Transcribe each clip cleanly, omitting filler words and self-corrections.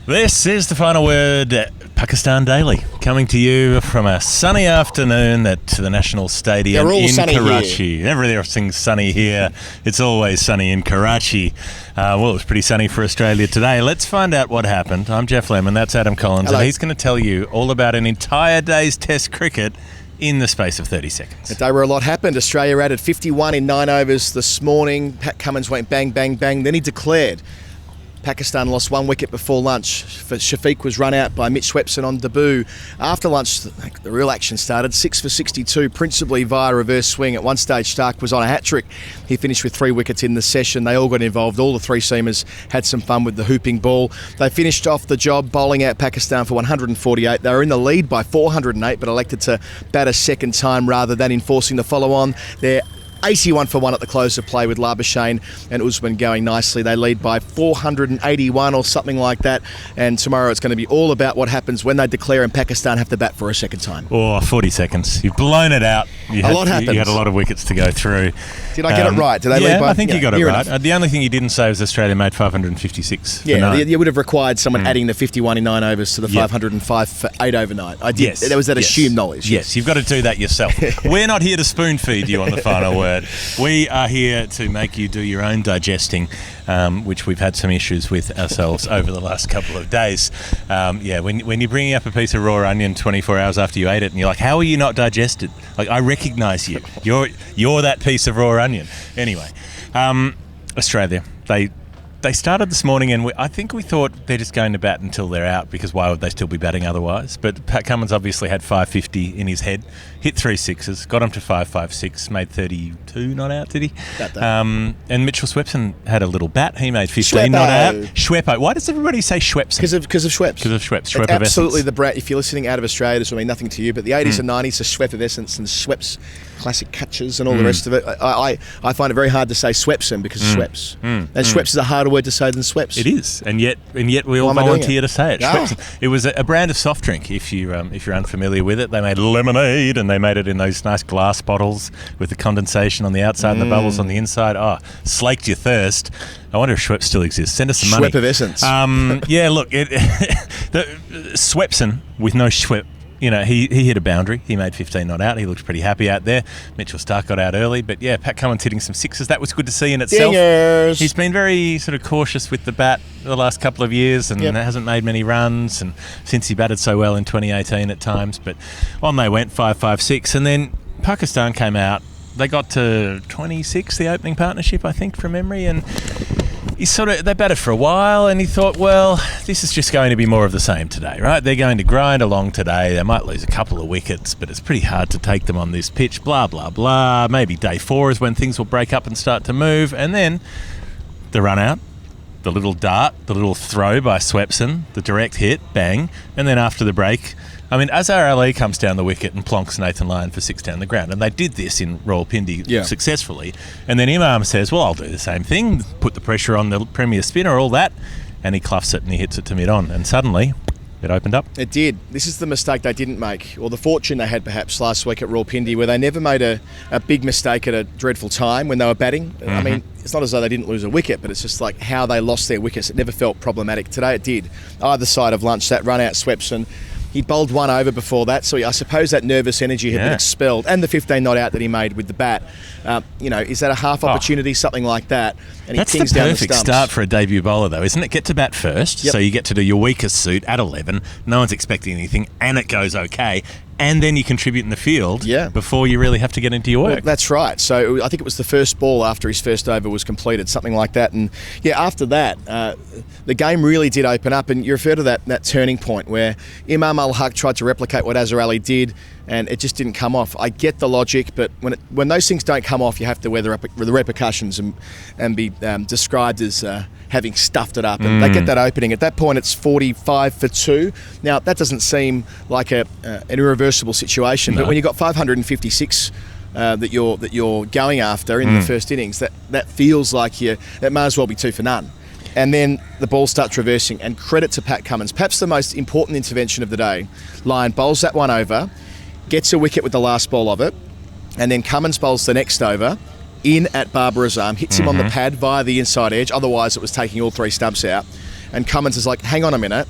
This is the final word, Pakistan Daily, coming to you from a sunny afternoon at the National Stadium in Karachi. Everything's sunny here. It's always sunny in Karachi. Well, it was pretty sunny for Australia today. Let's find out what happened. I'm Geoff Lemon, that's Adam Collins, Hello. and he's going to tell you all about an entire day's Test cricket in the space of 30 seconds. A day where a lot happened. Australia added 51 in 9 overs this morning. Pat Cummins went bang, bang, bang. Then he declared. Pakistan lost 1 wicket before lunch. Shafiq was run out by Mitch Swepson on debut. After lunch, the real action started. 6 for 62, principally via reverse swing. At one stage, Stark was on a hat-trick. He finished with 3 wickets in the session. They all got involved. All the 3-seamers had some fun with the hooping ball. They finished off the job, bowling out Pakistan for 148. They were in the lead by 408, but elected to bat a second time rather than enforcing the follow-on. They're 81 for 1 at the close of play with Labuschagne and Usman going nicely. They lead by 481 or something like that. And tomorrow it's going to be all about what happens when they declare and Pakistan have to bat for a second time. Oh, 40 seconds. You've blown it out. A lot happened. You had a lot of wickets to go through. Did I get it right? Did they lead by? I think you got it right. Enough. The only thing you didn't say was Australia made 556. Yeah, you would have required someone adding the 51 in 9 overs to the 505 for 8 overnight. I did. Yes. There was that assumed knowledge. Yes, you've got to do that yourself. We're not here to spoon feed you on the final word. We are here to make you do your own digesting, which we've had some issues with ourselves over the last couple of days. When you're bringing up a piece of raw onion 24 hours after you ate it and you're like, how are you not digested? Like, I recognise you. You're that piece of raw onion. Anyway, Australia, they started this morning and I think we thought they're just going to bat until they're out, because why would they still be batting otherwise? But Pat Cummins obviously had 550 in his head, hit 3 sixes, got him to 556, made 32 not out, did he? And Mitchell Swepson had a little bat. He made 15 not out. Schweppo. Why does everybody say Swepson? Because of Schweppes. Because of Schweppes. It's absolutely the brand. If you're listening out of Australia, this will mean nothing to you, but the 80s and 90s are Schweppescence and Schweppes classic catches and all the rest of it. I find it very hard to say Swepson because of Schweppes. And Schweppes is a harder word to say than Sweps. It is, and yet we all volunteer to say it. It was a brand of soft drink. If you're unfamiliar with it, they made lemonade, and they made it in those nice glass bottles with the condensation on the outside and the bubbles on the inside. Oh, slaked your thirst. I wonder if Schweppes still exists. Send us some money. Schweppescence. Look, Swepson with no Schwepp. You know, he hit a boundary. He made 15 not out. He looked pretty happy out there. Mitchell Stark got out early. But, yeah, Pat Cummins hitting some sixes. That was good to see in itself. Dingers. He's been very sort of cautious with the bat the last couple of years and hasn't made many runs, and since he batted so well in 2018 at times. But on they went, 5-5-6. And then Pakistan came out. They got to 26, the opening partnership, I think, from memory. And they batted for a while, and he thought, well, this is just going to be more of the same today, right? They're going to grind along today. They might lose a couple of wickets, but it's pretty hard to take them on this pitch, blah, blah, blah. Maybe day 4 is when things will break up and start to move. And then the run out, the little dart, the little throw by Swepson, the direct hit, bang. And then after the break, I mean, Azhar Ali comes down the wicket and plonks Nathan Lyon for 6 down the ground. And they did this in Rawalpindi successfully. And then Imam says, well, I'll do the same thing, put the pressure on the premier spinner, all that. And he cluffs it and he hits it to mid-on. And suddenly it opened up. It did. This is the mistake they didn't make, or the fortune they had perhaps last week at Rawalpindi, where they never made a big mistake at a dreadful time when they were batting. I mean, it's not as though they didn't lose a wicket, but it's just like how they lost their wickets. It never felt problematic. Today it did. Either side of lunch, that run out Swepson. He bowled 1 over before that, so I suppose that nervous energy had been expelled, and the 15 not out that he made with the bat. Is that a half opportunity, something like that? And that's he tings the down perfect the stumps. start for a debut bowler, though, isn't it? Get to bat first, so you get to do your weakest suit at 11. No one's expecting anything, and it goes okay. And then you contribute in the field before you really have to get into your work. Well, that's right. So I think it was the first ball after his first over was completed, something like that. And after that, the game really did open up. And you refer to that turning point where Imam Al-Haq tried to replicate what Azhar Ali did, and it just didn't come off. I get the logic, but when those things don't come off, you have to wear the repercussions and be described as having stuffed it up. And they get that opening. At that point, it's 45 for 2. Now, that doesn't seem like an irreversible situation, but when you've got 556 that you're going after in the first innings, that feels like it may as well be 2 for none. And then the ball starts reversing, and credit to Pat Cummins. Perhaps the most important intervention of the day. Lyon bowls that 1 over, gets a wicket with the last ball of it, and then Cummins bowls the next over, in at Babar Azam, hits him on the pad via the inside edge. Otherwise, it was taking all 3 stumps out. And Cummins is like, hang on a minute.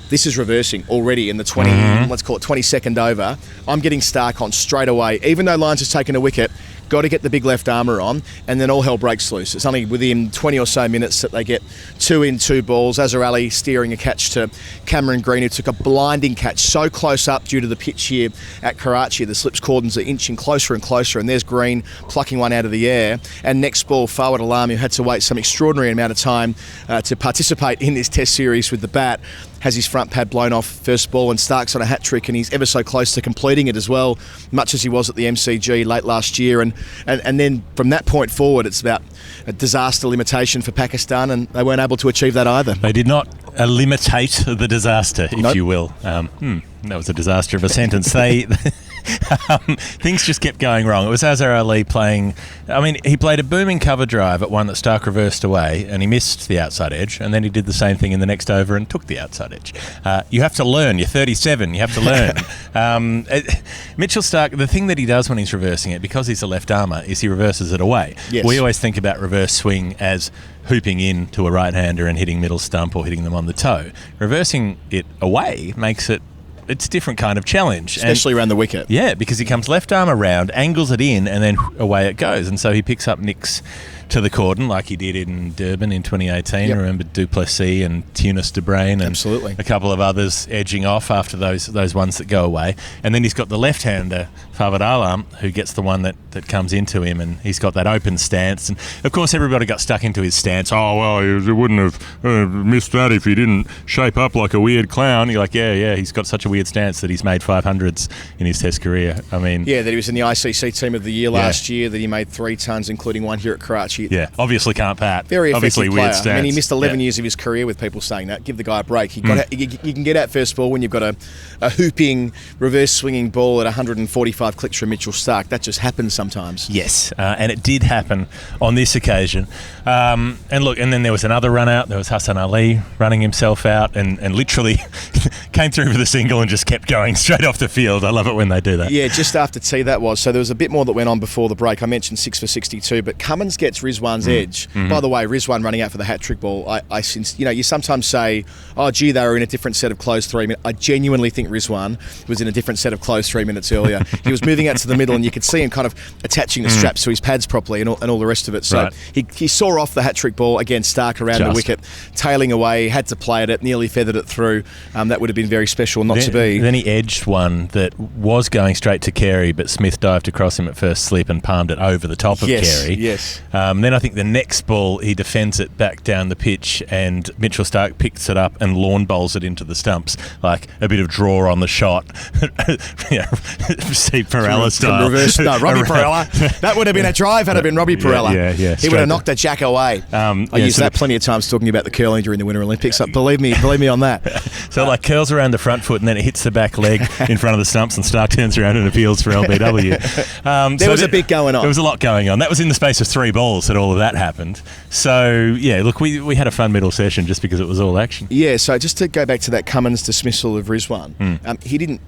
this is reversing already in the 20, let's call it 22nd over. I'm getting Stark on straight away. Even though Lyons has taken a wicket, got to get the big left armour on, and then all hell breaks loose. It's only within 20 or so minutes that they get 2 in, 2 balls. Azhar Ali steering a catch to Cameron Green, who took a blinding catch so close up due to the pitch here at Karachi. The slips cordons are inching closer and closer, and there's Green plucking one out of the air. And next ball, Fawad Alam, who had to wait some extraordinary amount of time to participate in this test series with the bat, has his front pad blown off first ball, and Stark's on a hat-trick, and he's ever so close to completing it as well, much as he was at the MCG late last year. And then from that point forward, it's about a disaster limitation for Pakistan, and they weren't able to achieve that either. They did not limitate the disaster, if you will. That was a disaster of a sentence. Things just kept going wrong. It was Azhar Ali playing. I mean, he played a booming cover drive at one that Stark reversed away, and he missed the outside edge, and then he did the same thing in the next over and took the outside edge. You have to learn. You're 37. You have to learn. Mitchell Stark, the thing that he does when he's reversing it, because he's a left armour, is he reverses it away. Yes. We always think about reverse swing as hooping in to a right-hander and hitting middle stump or hitting them on the toe. Reversing it away makes it's a different kind of challenge. Especially around the wicket. Yeah, because he comes left arm around, angles it in, and then away it goes. And so he picks up nicks to the cordon like he did in Durban in 2018. Yep. Remember Duplessis and Tunis de Brain and Absolutely. a couple of others edging off after those ones that go away. And then he's got the left-hander, Fawad Alam, who gets the one that comes into him, and he's got that open stance. And, of course, everybody got stuck into his stance. Oh, well, he wouldn't have missed that if he didn't shape up like a weird clown. You're like, yeah, he's got such a weird stance that he's made 500s in his Test career. I mean... Yeah, that he was in the ICC Team of the Year last year, that he made 3 tons, including one here at Karachi. Yeah, obviously can't pat. Very effective obviously player. Weird stance. I mean, he missed 11 years of his career with people saying that. Give the guy a break. You can get out first ball when you've got a hooping, reverse swinging ball at 145 clicks from Mitchell Stark. That just happens sometimes. Yes, and it did happen on this occasion. And then there was another run out. There was Hassan Ali running himself out and literally came through for the single and just kept going straight off the field. I love it when they do that. Yeah, just after tea that was. So there was a bit more that went on before the break. I mentioned 6 for 62, but Cummins gets Rizwan's edge. By the way, Rizwan running out for the hat-trick ball. I since you sometimes say, oh, gee, they were in a different set of clothes 3 minutes. I genuinely think Rizwan was in a different set of clothes 3 minutes earlier. He was moving out to the middle, and you could see him kind of attaching the straps to his pads properly and all the rest of it. So he saw off the hat-trick ball. Again, Stark around the wicket, tailing away, had to play at it, nearly feathered it through. That would have been very special not to be. Then he edged one that was going straight to Carey, but Smith dived across him at first slip and palmed it over the top of Carey. Yes. Then I think the next ball, he defends it back down the pitch, and Mitchell Stark picks it up and lawn bowls it into the stumps, like a bit of draw on the shot. Steve Perella style. Reverse, no, Robbie Perella. That would have been a drive had it been Robbie Perella. Yeah. He would have knocked a jack away. I used that plenty of times talking about the curling during the Winter Olympics. Believe me on that. So curls around the front foot and then it hits the back leg in front of the stumps, and Stark turns around and appeals for LBW. There was a bit going on. There was a lot going on. That was in the space of 3 balls that all of that happened. So, yeah, look, we had a fun middle session just because it was all action. Yeah, so just to go back to that Cummins dismissal of Rizwan, he didn't...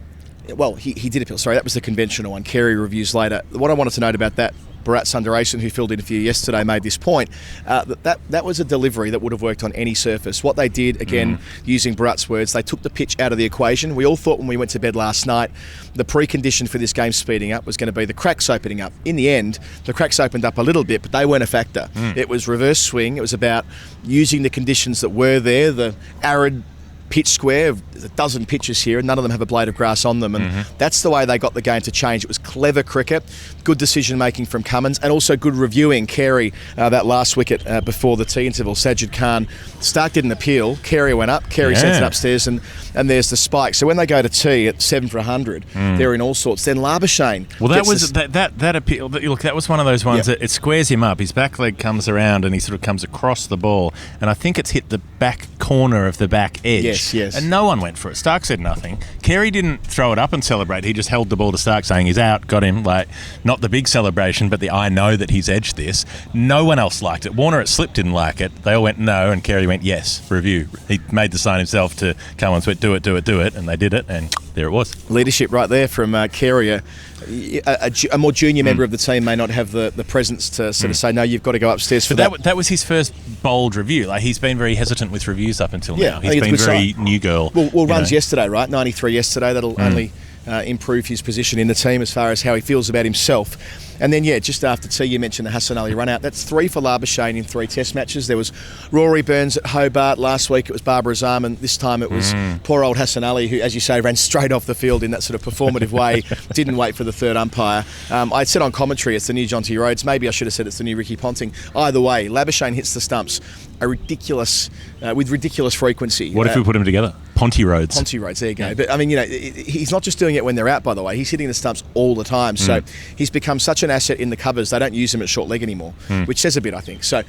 Well, he did appeal. Sorry, that was the conventional one. Carey reviews later. What I wanted to note about that, Bharat Sundaresan, who filled in for you yesterday, made this point. That was a delivery that would have worked on any surface. What they did, again, using Bharat's words, they took the pitch out of the equation. We all thought when we went to bed last night, the precondition for this game speeding up was going to be the cracks opening up. In the end, the cracks opened up a little bit, but they weren't a factor. It was reverse swing. It was about using the conditions that were there, the arid pitch square. There's a dozen pitches here and none of them have a blade of grass on them, and that's the way they got the game to change. It was clever cricket, good decision making from Cummins, and also good reviewing. Carey, that last wicket before the tea interval, Sajid Khan, Stark didn't appeal, Carey went up, Carey sent it upstairs, and there's the spike. So when they go to tea at 7 for 100, they're in all sorts. Then Labuschagne, well, that was that appeal. Look, that was one of those ones that it squares him up. His back leg comes around and he sort of comes across the ball, and I think it's hit the back corner of the back edge. Yes. And no one went for it. Stark said nothing. Carey didn't throw it up and celebrate. He just held the ball to Stark saying he's out. out, got him, like, not the big celebration, but the I know that he's edged this. No one else liked it. Warner at Slip didn't like it. They all went no, and Carey went yes, review. He made the sign himself to come on, do it, and they did it, and there it was. Leadership right there from Carey. A more junior member of the team may not have the presence to sort of say, no, you've got to go upstairs for that. That was his first bold review. Like, he's been very hesitant with reviews up until now. He's been very new girl. Well, runs yesterday, right? 93 yesterday. That'll only improve his position in the team as far as how he feels about himself. And then, just after tea, you mentioned the Hassan Ali run out. That's 3 for Labuschagne in 3 test matches. There was Rory Burns at Hobart. Last week it was Barbara Azam, and this time it was poor old Hassan Ali, who, as you say, ran straight off the field in that sort of performative way, didn't wait for the third umpire. I said on commentary it's the new Jonty Rhodes. Maybe I should have said it's the new Ricky Ponting. Either way, Labuschagne hits the stumps with ridiculous frequency. What if we put them together? Ponty Rhodes. Ponty Rhodes, there you go. Yeah. But, I mean, he's not just doing it when they're out, by the way. He's hitting the stumps all the time. So he's become such an asset in the covers. They don't use him at short leg anymore, which says a bit, I think. So,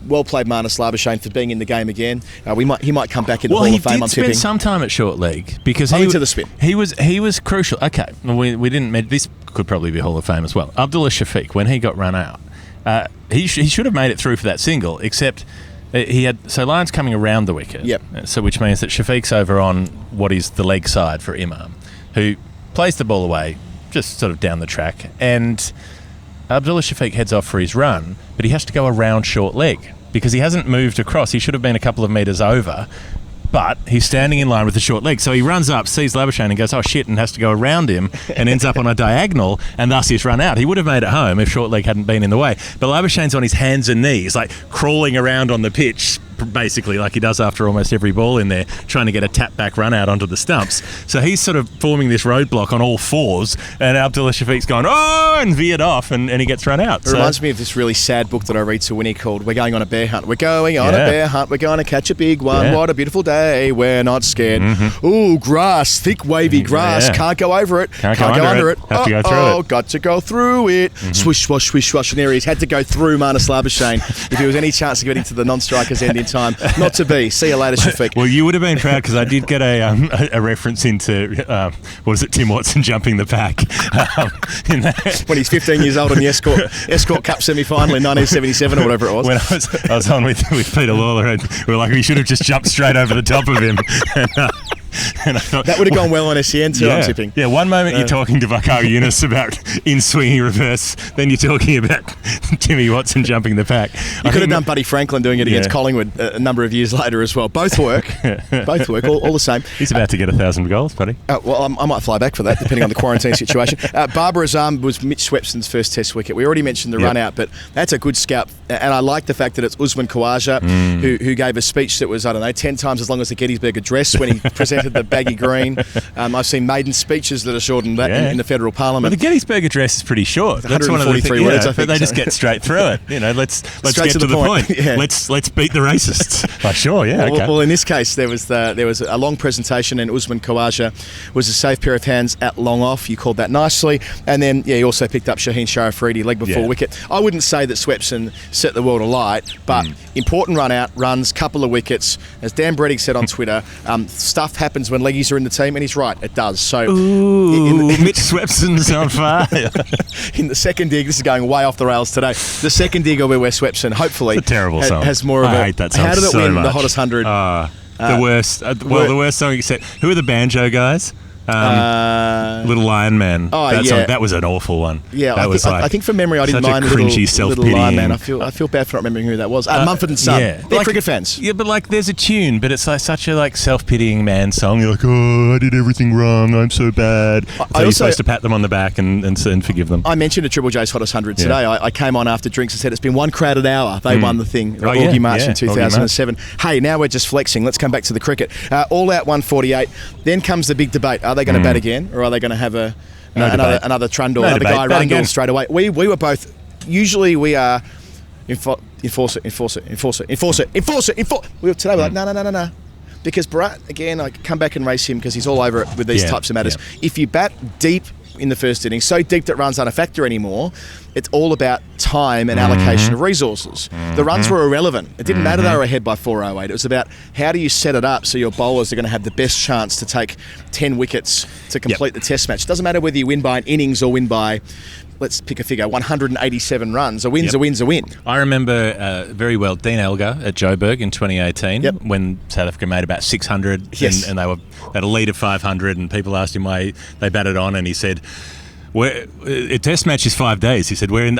well played, Marnus Labuschagne, for being in the game again. He might come back in the Hall of Fame, I'm tipping. Well, he did spend some time at short leg because to the spin. He was crucial. Okay, we didn't. This could probably be Hall of Fame as well. Abdullah Shafiq, when he got run out, he should have made it through for that single, except he had Lyons coming around the wicket. Yep. So which means that Shafiq's over on what is the leg side for Imam, who plays the ball away just sort of down the track, and Abdullah Shafiq heads off for his run, but he has to go around short leg because he hasn't moved across. He should have been a couple of metres over, but he's standing in line with the short leg. So he runs up, sees Labuschagne and goes, oh shit, and has to go around him and ends up on a diagonal, and thus he's run out. He would have made it home if short leg hadn't been in the way. But Labuschagne's on his hands and knees, like crawling around on the pitch, basically like he does after almost every ball in there, trying to get a tap back run out onto the stumps. So he's sort of forming this roadblock on all fours, and Abdullah Shafiq's gone, oh, and veered off, and he gets run out. It reminds me of this really sad book that I read to Winnie called We're Going on a Bear Hunt. We're going on a bear hunt. We're going to catch a big one. Yeah. What a beautiful day. We're not scared. Ooh, grass, thick wavy grass. Yeah. Can't go over it. Can't go under it. Have to go through it. Got to go through it. Swish, swash, swish, swash. And there he's had to go through Marnus Labuschagne if there was any chance of getting to the non-striker's end in time. Not to be. See you later, Shafiq. Well, you would have been proud because I did get a reference into Tim Watson jumping the pack when he's 15 years old in the Escort Cup semi-final in 1977 or whatever it was. When I was on with Peter Lawler, and we were like, we should have just jumped straight over the top of him. And I thought, that would have gone well on SEN too, I'm tipping. Yeah, one moment you're talking to Vakar Yunus about in-swinging reverse, then you're talking about Timmy Watson jumping the pack. You could have done Buddy Franklin doing it against Collingwood a number of years later as well. Both work. Both work, all the same. He's about to get 1,000 goals, Buddy. Well, I might fly back for that, depending on the quarantine situation. Barbara Azam was Mitch Swepson's first test wicket. We already mentioned the run out, but that's a good scout. And I like the fact that it's Usman Khawaja who gave a speech that was, 10 times as long as the Gettysburg Address when he presented the baggy green. I've seen maiden speeches that are shorter than that in the federal parliament. Well, the Gettysburg Address is pretty short. That's one of the things, words, I think, but they just get straight through it. Let's get to the point. Yeah. Let's beat the racists. Sure, okay. Well, in this case, there was a long presentation, and Usman Khawaja was a safe pair of hands at long off. You called that nicely, and then he also picked up Shaheen Sharafridi leg before wicket. I wouldn't say that Swepson set the world alight, but important run out, runs, couple of wickets. As Dan Breddick said on Twitter, stuff happens when leggies are in the team, and he's right, it does. So, Mitch Swepson's on fire. In the second dig, this is going way off the rails today. The second dig will be where Swepson, hopefully, it's a terrible song. Has more of I hate that song. How did it so win much. the hottest 100? The worst. The worst song except. Who are the banjo guys? Little Lion Man. That was an awful one. Yeah, I think from memory I didn't mind Little Lion Man. I feel bad for not remembering who that was. Mumford and Son. They're cricket fans. Yeah, but there's a tune, but it's such a self-pitying man song. You're like, oh, I did everything wrong. I'm so bad. So you're supposed to pat them on the back and forgive them. I mentioned a Triple J's Hottest 100 today. I came on after drinks and said it's been one crowded hour. They won the thing. Augie March in 2007. Hey, now we're just flexing. Let's come back to the cricket. All out 148. Then comes the big debate. Are they going to bat again, or are they going to have another Trundle, another guy run straight away? We were both. Usually we are enforce it. Today we're like no. Because Bharat, again, I come back and race him because he's all over it with these types of matters. If you bat deep in the first innings, so deep that runs aren't a factor anymore. It's all about time and allocation of resources. The runs were irrelevant. It didn't matter they were ahead by 408. It was about how do you set it up so your bowlers are going to have the best chance to take 10 wickets to complete the test match. It doesn't matter whether you win by an innings or win by, let's pick a figure, 187 runs. A win's a win's a win. I remember very well Dean Elgar at Joburg in 2018 when South Africa made about 600 and they were at a lead of 500, and people asked him why they batted on, and he said, a test match is 5 days. He said, we're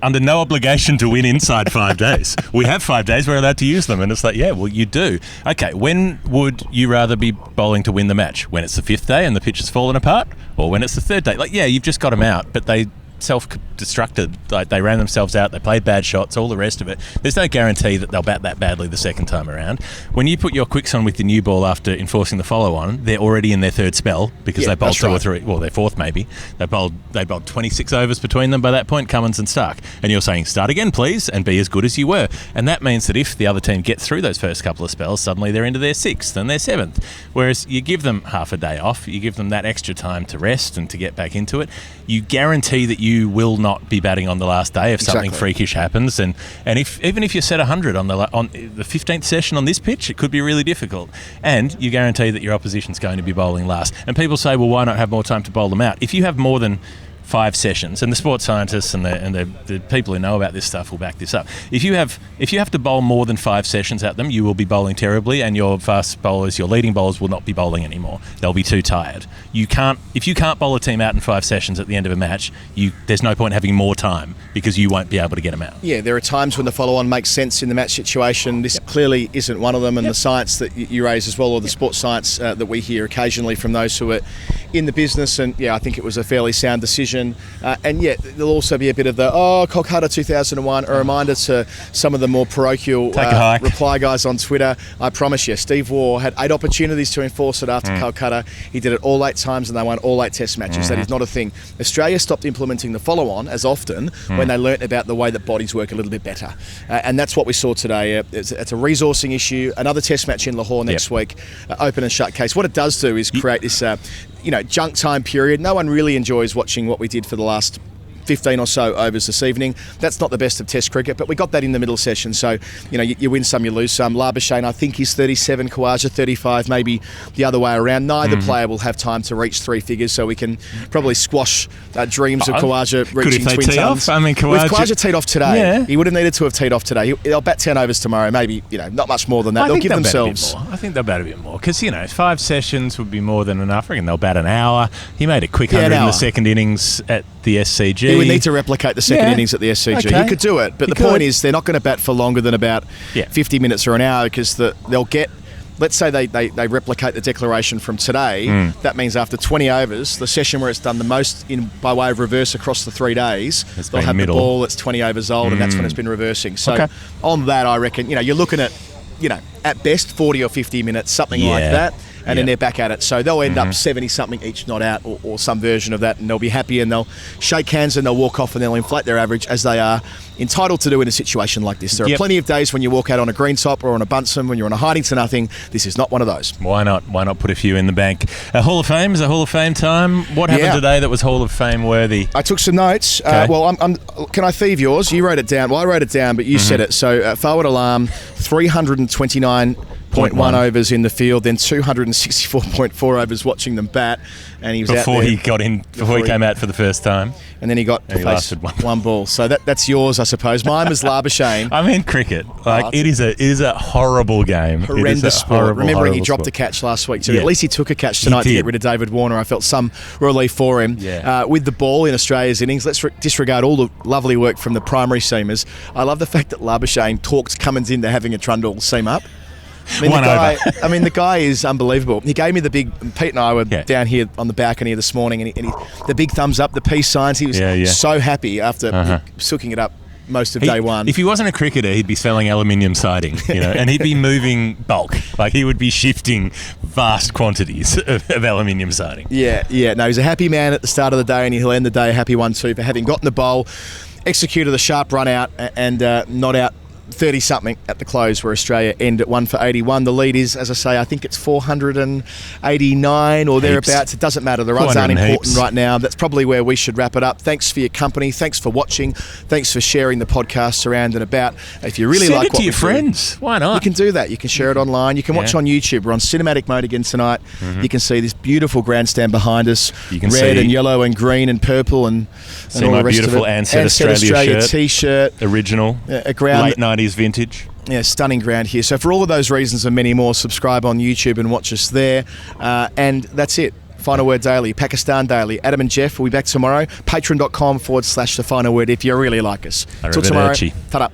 under no obligation to win inside 5 days. We have 5 days, we're allowed to use them. And it's like, yeah, well, you do. Okay, when would you rather be bowling to win the match? When it's the 5th day and the pitch has fallen apart? Or when it's the 3rd day? Like, yeah, you've just got them out, but they self-destructed. Like, they ran themselves out, they played bad shots, all the rest of it. There's no guarantee that they'll bat that badly the second time around. When you put your quicks on with the new ball after enforcing the follow-on, they're already in their 3rd spell because they bowled 2 or 3, well, their 4th maybe. They bowled 26 overs between them by that point, Cummins and Stark. And you're saying, start again, please, and be as good as you were. And that means that if the other team gets through those first couple of spells, suddenly they're into their 6th and their 7th. Whereas you give them half a day off, you give them that extra time to rest and to get back into it, you guarantee that you will not be batting on the last day if something freakish happens. And even if you set 100 on the 15th session on this pitch, it could be really difficult. And you guarantee that your opposition's going to be bowling last. And people say, well, why not have more time to bowl them out? If you have more than 5 sessions, and the sports scientists and the people who know about this stuff will back this up. If you have to bowl more than 5 sessions at them, you will be bowling terribly, and your fast bowlers, your leading bowlers, will not be bowling anymore. They'll be too tired. If you can't bowl a team out in 5 sessions at the end of a match, there's no point having more time because you won't be able to get them out. Yeah, there are times when the follow-on makes sense in the match situation. This clearly isn't one of them, and the science that you raise as well, or the sports science that we hear occasionally from those who are in the business, and I think it was a fairly sound decision. And yet there'll also be a bit of the Kolkata 2001, a reminder to some of the more parochial reply guys on Twitter. I promise you, Steve Waugh had 8 opportunities to enforce it after Kolkata. He did it all 8 times and they won all 8 test matches. That is not a thing. Australia stopped implementing the follow-on as often when they learnt about the way that bodies work a little bit better. And that's what we saw today. It's a resourcing issue. Another test match in Lahore next week, open and shut case. What it does do is create this junk time period. No one really enjoys watching what we did for the last 15 or so overs this evening. That's not the best of Test cricket, but we got that in the middle session. So, you win some, you lose some. Labuschagne, I think, is 37, Khawaja 35, maybe the other way around. Neither player will have time to reach 3 figures, so we can probably squash dreams of Khawaja reaching twin tons. I mean, if Khawaja teed off today, he would have needed to have teed off today. They'll bat 10 overs tomorrow, maybe, not much more than that. They'll give themselves. I think they'll bat a bit more because, 5 sessions would be more than enough. I reckon they'll bat an hour. He made a quick 100 in the second innings at the SCG. He would need to replicate the second innings at the SCG. Okay. He could do it, but the point is they're not going to bat for longer than about 50 minutes or an hour because they'll get, let's say they replicate the declaration from today. That means after 20 overs, the session where it's done the most by way of reverse across the 3 days, they'll have the ball that's 20 overs old and that's when it's been reversing. So on that, I reckon, you're looking at, at best 40 or 50 minutes, something like that. And then they're back at it. So they'll end up 70-something each not out or some version of that, and they'll be happy and they'll shake hands and they'll walk off and they'll inflate their average as they are entitled to do in a situation like this. There are plenty of days when you walk out on a green top or on a bunsen when you're on a hiding to nothing. This is not one of those. Why not? Why not put a few in the bank? A Hall of Fame is a Hall of Fame time. What happened today that was Hall of Fame worthy? I took some notes. Can I thieve yours? You wrote it down. Well, I wrote it down, but you said it. So Fawad Alam, 329.1 overs in the field, then 264.4 overs watching them bat, and he was before out there. He got in, before he came out for the first time, and then he got lasted one ball. So that's yours, I suppose. Mine was Labuschagne. I mean, cricket, it is a horrible game, horrendous sport. Remembering he dropped a catch last week too. At least he took a catch tonight to get rid of David Warner. I felt some relief for him. With the ball in Australia's innings, let's disregard all the lovely work from the primary seamers. I love the fact that Labuschagne talked Cummins into having a trundle seam up. The guy is unbelievable. He gave me the big. Pete and I were down here on the balcony this morning, and he the big thumbs up, the peace signs. He was so happy after sooking it up most of day one. If he wasn't a cricketer, he'd be selling aluminium siding, and he'd be moving bulk. Like he would be shifting vast quantities of aluminium siding. No, he's a happy man at the start of the day, and he'll end the day a happy one too for having gotten the bowl, executed the sharp run out, and not out 30-something at the close, where Australia end at 1 for 81. The lead is, as I say, I think it's 489 or thereabouts. It doesn't matter. The runs aren't important right now. That's probably where we should wrap it up. Thanks for your company. Thanks for watching. Thanks for sharing the podcast around and about. If you really like what we do, send it to your friends. Why not? You can do that. You can share it online. You can watch on YouTube. We're on cinematic mode again tonight. You can see this beautiful grandstand behind us. You can red and yellow and green and purple and all my the rest beautiful of it. Ansett Australia shirt. T-shirt. Original. A ground. Late 90s vintage. Yeah, stunning ground here. So for all of those reasons and many more, subscribe on YouTube and watch us there. And that's it. Final Word Daily, Pakistan Daily. Adam and Geoff will be back tomorrow. Patreon.com/The Final Word if you really like us. Till tomorrow. Ta-da.